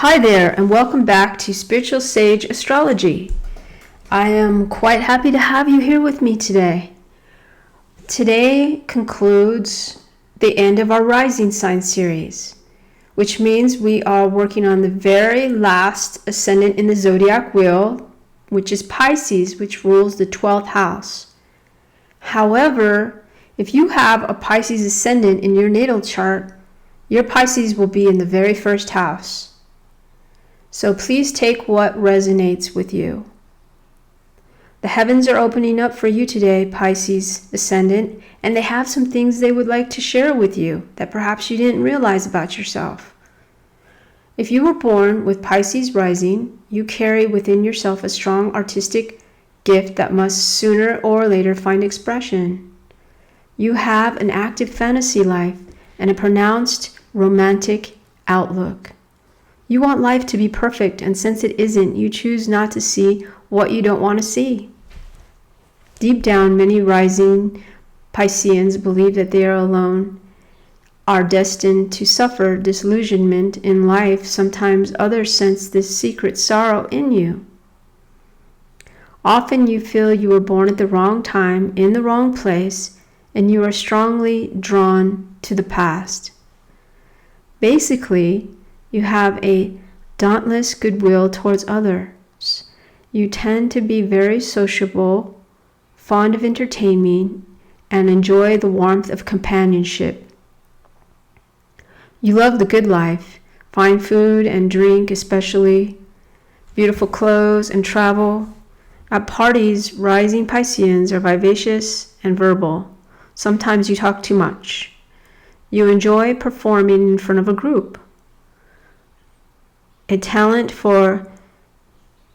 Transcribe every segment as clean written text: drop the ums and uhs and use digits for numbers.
Hi there, and welcome back to Spiritual Sage Astrology. I am quite happy to have you here with me today. Today concludes the end of our Rising Sign series, which means we are working on the very last ascendant in the zodiac wheel, which is Pisces, which rules the 12th house. However, if you have a Pisces ascendant in your natal chart, your Pisces will be in the very first house. So please take what resonates with you. The heavens are opening up for you today, Pisces ascendant, and they have some things they would like to share with you that perhaps you didn't realize about yourself. If you were born with Pisces rising, you carry within yourself a strong artistic gift that must sooner or later find expression. You have an active fantasy life and a pronounced romantic outlook. You want life to be perfect, and since it isn't, you choose not to see what you don't want to see. Deep down, many rising Pisceans believe that they are alone, are destined to suffer disillusionment in life. Sometimes others sense this secret sorrow in you. Often you feel you were born at the wrong time, in the wrong place, and you are strongly drawn to the past. Basically, you have a dauntless goodwill towards others. You tend to be very sociable, fond of entertaining, and enjoy the warmth of companionship. You love the good life, fine food and drink especially, beautiful clothes and travel. At parties, rising Pisceans are vivacious and verbal. Sometimes you talk too much. You enjoy performing in front of a group. A talent for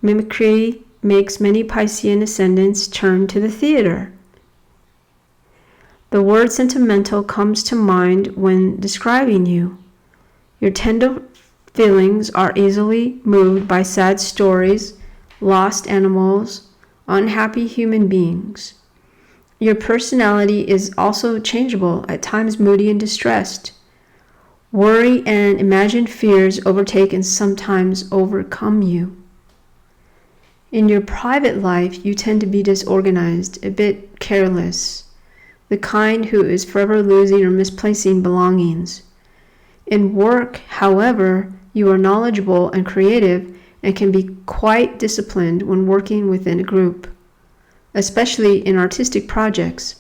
mimicry makes many Piscean ascendants turn to the theater. The word sentimental comes to mind when describing you. Your tender feelings are easily moved by sad stories, lost animals, unhappy human beings. Your personality is also changeable, at times moody and distressed. Worry and imagined fears overtake and sometimes overcome you. In your private life, you tend to be disorganized, a bit careless, the kind who is forever losing or misplacing belongings. In work, however, you are knowledgeable and creative and can be quite disciplined when working within a group, especially in artistic projects.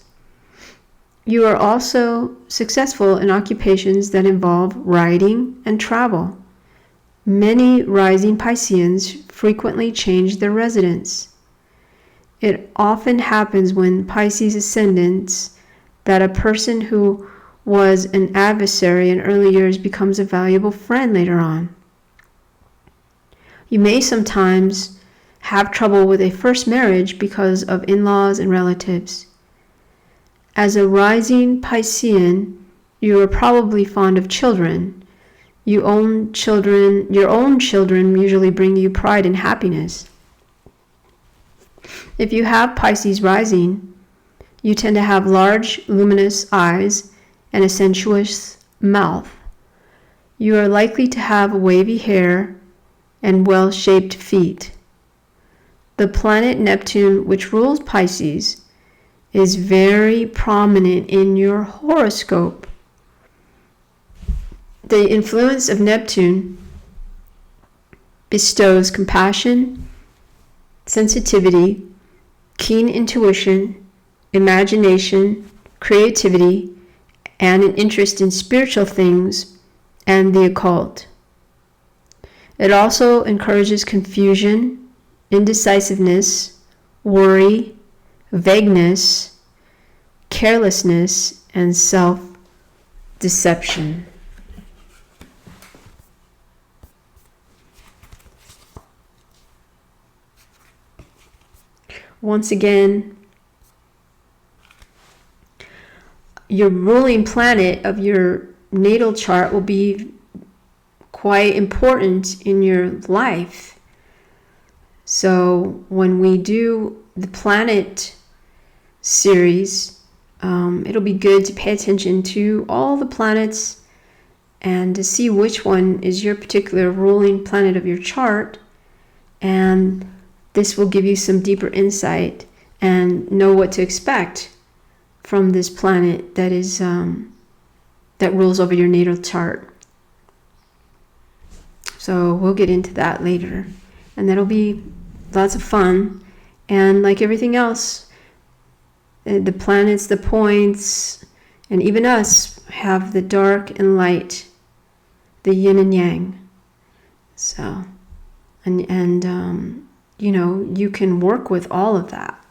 You are also successful in occupations that involve writing and travel. Many rising Pisceans frequently change their residence. It often happens when Pisces ascendants that a person who was an adversary in early years becomes a valuable friend later on. You may sometimes have trouble with a first marriage because of in-laws and relatives. As a rising Piscean, you are probably fond of children. Your own children usually bring you pride and happiness. If you have Pisces rising, you tend to have large, luminous eyes and a sensuous mouth. You are likely to have wavy hair and well-shaped feet. The planet Neptune, which rules Pisces, is very prominent in your horoscope. The influence of Neptune bestows compassion, sensitivity, keen intuition, imagination, creativity, and an interest in spiritual things and the occult. It also encourages confusion, indecisiveness, worry, vagueness, carelessness, and self-deception. Once again, your ruling planet of your natal chart will be quite important in your life. So when we do the planet series, it'll be good to pay attention to all the planets and to see which one is your particular ruling planet of your chart. And this will give you some deeper insight and know what to expect from this planet that is that rules over your natal chart. So we'll get into that later, and that'll be lots of fun. And like everything else, the planets, the points, and even us have the dark and light, the yin and yang. So, and you know, you can work with all of that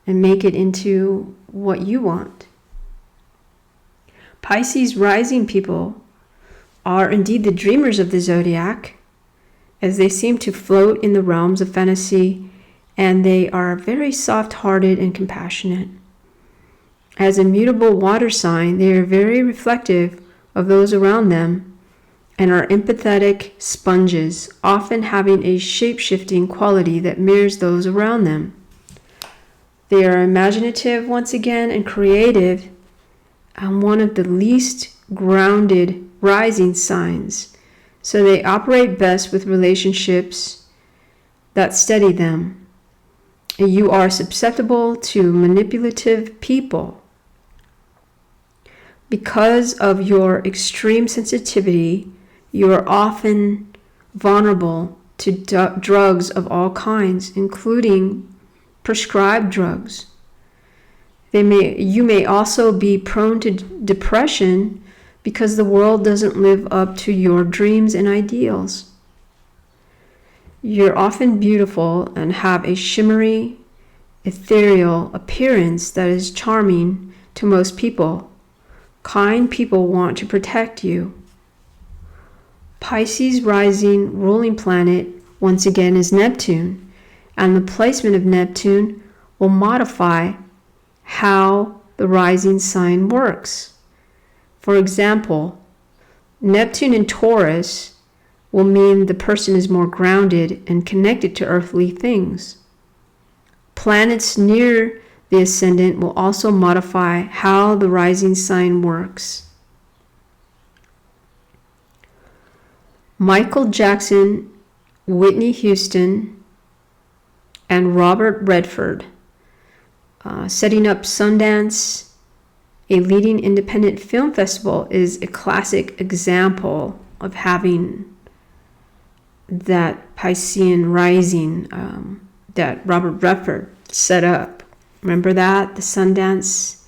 and make it into what you want. Pisces rising people are indeed the dreamers of the zodiac, as they seem to float in the realms of fantasy, and they are very soft-hearted and compassionate. As a mutable water sign, they are very reflective of those around them and are empathetic sponges, often having a shape-shifting quality that mirrors those around them. They are imaginative once again and creative, and one of the least grounded rising signs, so they operate best with relationships that steady them. You are susceptible to manipulative people. Because of your extreme sensitivity, you are often vulnerable to drugs of all kinds, including prescribed drugs. You may also be prone to depression because the world doesn't live up to your dreams and ideals. You're often beautiful and have a shimmery, ethereal appearance that is charming to most people. Kind people want to protect you. Pisces rising ruling planet once again is Neptune, and the placement of Neptune will modify how the rising sign works. For example, Neptune in Taurus will mean the person is more grounded and connected to earthly things. Planets near the Ascendant will also modify how the rising sign works. Michael Jackson, Whitney Houston, and Robert Redford setting up Sundance, a leading independent film festival, is a classic example of having that Piscean rising that Robert Redford set up. Remember that? The Sundance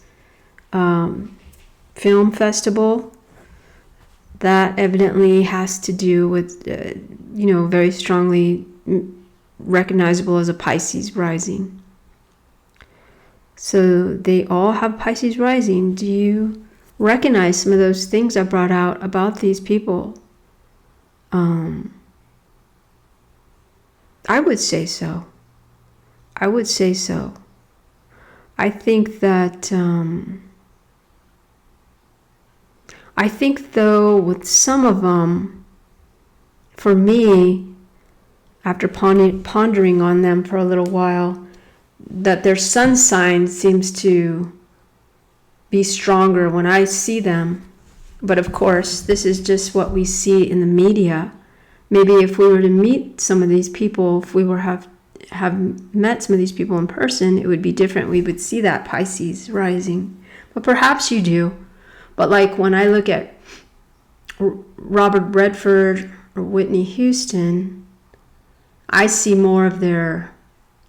film festival? That evidently has to do with, very strongly recognizable as a Pisces rising. So they all have Pisces rising. Do you recognize some of those things I brought out about these people? I would say so. I think that, though, with some of them, for me, after pondering on them for a little while, that their sun sign seems to be stronger when I see them. But of course, this is just what we see in the media. Maybe if we were to meet some of these people, if we were have met some of these people in person, it would be different. We would see that Pisces rising. But perhaps you do. But like when I look at Robert Redford or Whitney Houston, I see more of their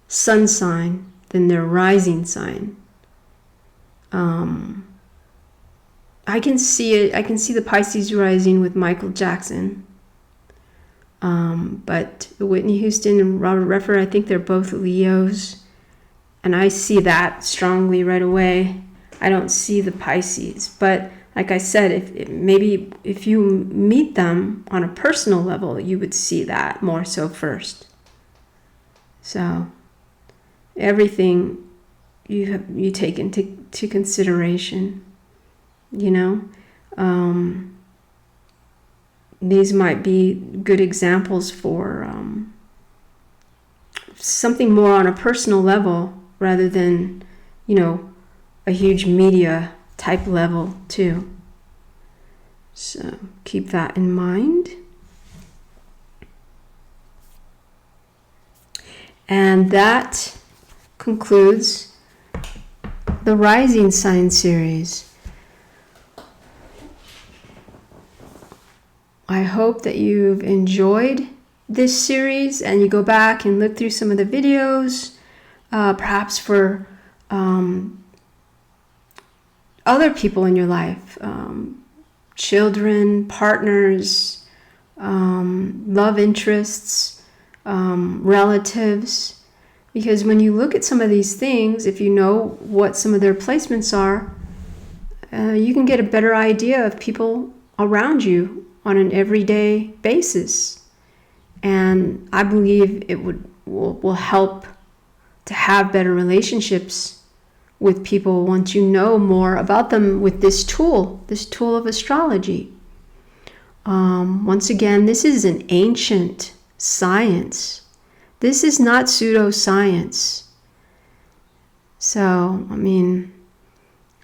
sun sign than their rising sign. I can see it. I can see the Pisces rising with Michael Jackson. But Whitney Houston and Robert Redford, I think they're both Leos. And I see that strongly right away. I don't see the Pisces. But like I said, if you meet them on a personal level, you would see that more so first. So everything you take into consideration, these might be good examples for something more on a personal level rather than, a huge media type level too. So keep that in mind. And that concludes the Rising Sign series. I hope that you've enjoyed this series and you go back and look through some of the videos, perhaps for other people in your life, children, partners, love interests, relatives. Because when you look at some of these things, if you know what some of their placements are, you can get a better idea of people around you on an everyday basis. And I believe it will help to have better relationships with people once you know more about them with this tool of astrology. Once again, this is an ancient science. This is not pseudoscience. So, I mean,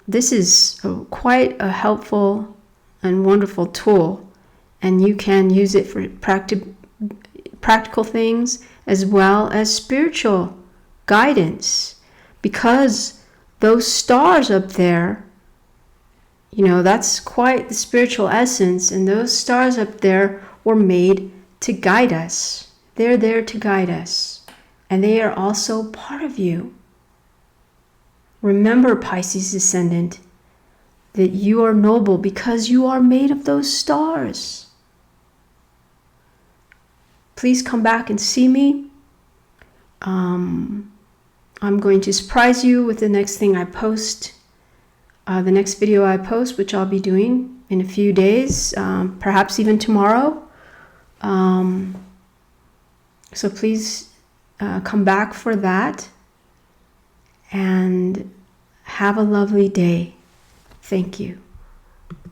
this is quite a helpful and wonderful tool, and you can use it for practical things as well as spiritual guidance, because those stars up there, that's quite the spiritual essence, and those stars up there were made to guide us. They're there to guide us, and they are also part of you. Remember, Pisces Ascendant, that you are noble because you are made of those stars. Please come back and see me. I'm going to surprise you with the next thing I post, the next video I post, which I'll be doing in a few days, perhaps even tomorrow. So please come back for that, and have a lovely day. Thank you.